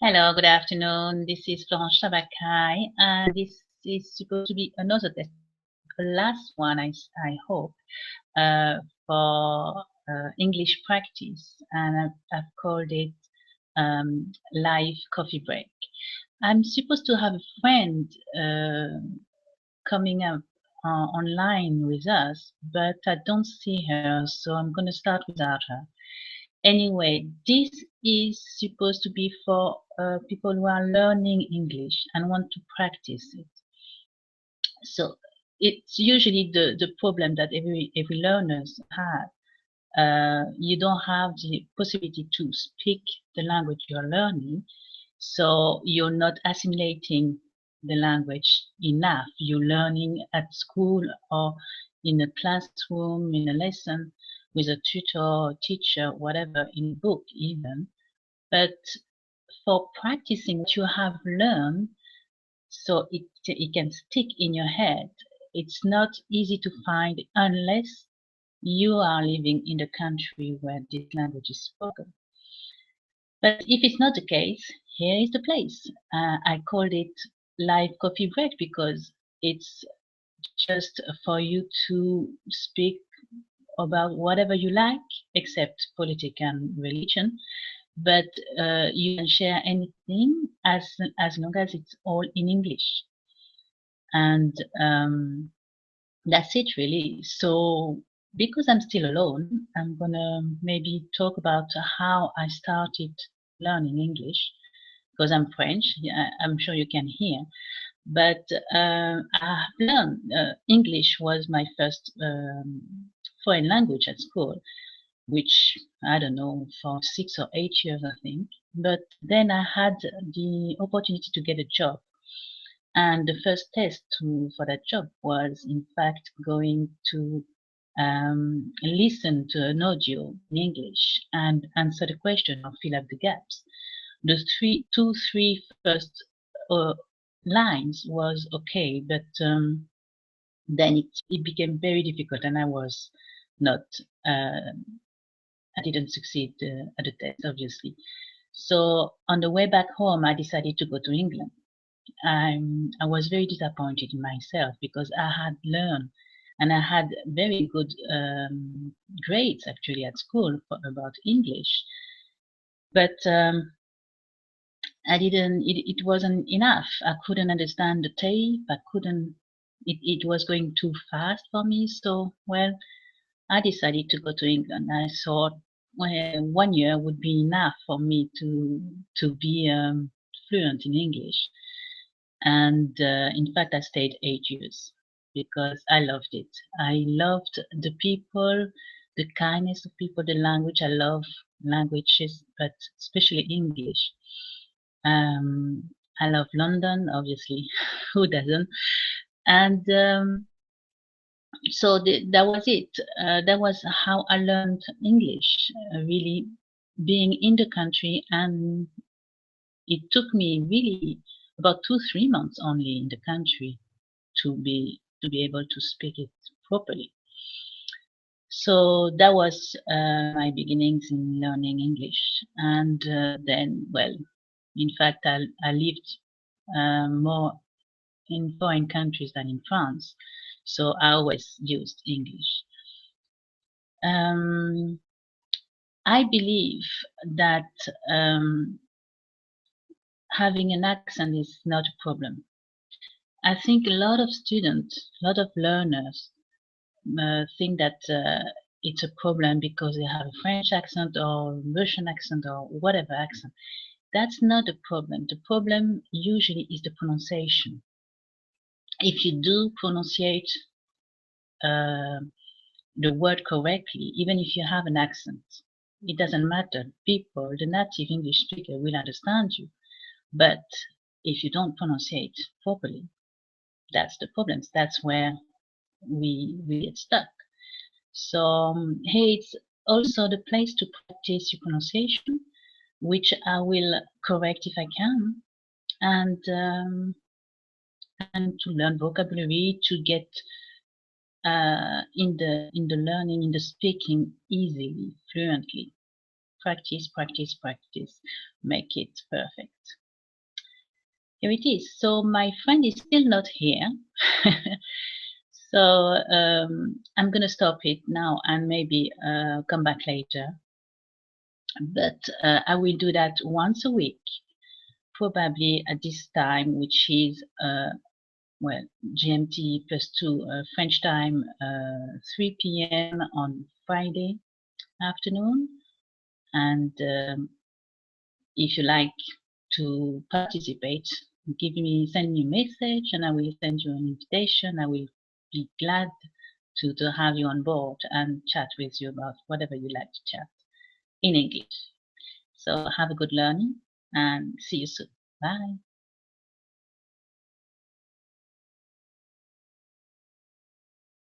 Hello, good afternoon. This is Florence Tabakay, and this is supposed to be another test, the last one, I hope, for English practice, and I've called it live coffee break. I'm supposed to have a friend coming up online with us, but I don't see her, so I'm going to start without her. Anyway, this is supposed to be for people who are learning English and want to practice it. So it's usually the problem that every learners have. You don't have the possibility to speak the language you're learning, so you're not assimilating the language enough. You're learning at school or in a classroom, in a lesson, with a tutor, teacher, whatever, in a book even. But for practicing what you have learned, so it can stick in your head, it's not easy to find unless you are living in the country where this language is spoken. But if it's not the case, here is the place. I called it live coffee break because it's just for you to speak about whatever you like, except politics and religion. But you can share anything as long as it's all in English. And that's it really. So because I'm still alone, I'm gonna maybe talk about how I started learning English, because I'm French. I'm sure you can hear. But I've learned English was my first foreign language at school, which I don't know, for 6 or 8 years, I think. But then I had the opportunity to get a job. And the first test for that job was, in fact, going to listen to an audio in English and answer the question or fill up the gaps. The three first lines was okay, but then it became very difficult, and I was not, I didn't succeed at the test, obviously. So on the way back home, I decided to go to England. I was very disappointed in myself because I had learned and I had very good grades actually at school about English, but I didn't, it wasn't enough. I couldn't understand the tape. I couldn't, it was going too fast for me. So, well, I decided to go to England. I thought, well, 1 year would be enough for me to be fluent in English. And in fact, I stayed 8 years because I loved it. I loved the people, the kindness of people, the language. I love languages, but especially English. I love London, obviously. Who doesn't? And so that was it. That was how I learned English, really being in the country. And it took me really about 2-3 months only in the country to be able to speak it properly. So that was my beginnings in learning English. And then, well, in fact, I lived more in foreign countries than in France, so I always used English. I believe that having an accent is not a problem. I think a lot of students, a lot of learners think that it's a problem because they have a French accent or Russian accent or whatever accent. That's not a problem. The problem usually is the pronunciation. If you do pronunciate the word correctly, even if you have an accent, it doesn't matter. People, the native English speaker, will understand you. But if you don't pronunciate properly, that's the problem. That's where we get stuck. So hey, it's also the place to practice your pronunciation, which I will correct if I can, and to learn vocabulary, to get in the learning, in the speaking easily, fluently. practice, practice, practice, make it perfect. Here it is. So my friend is still not here. So I'm going to stop it now and maybe come back later. But I will do that once a week, probably at this time, which is well, GMT +2 French time, 3 p.m. on Friday afternoon. And if you like to participate, send me a message and I will send you an invitation. I will be glad to have you on board and chat with you about whatever you like to chat in English. So have a good learning and see you soon. Bye.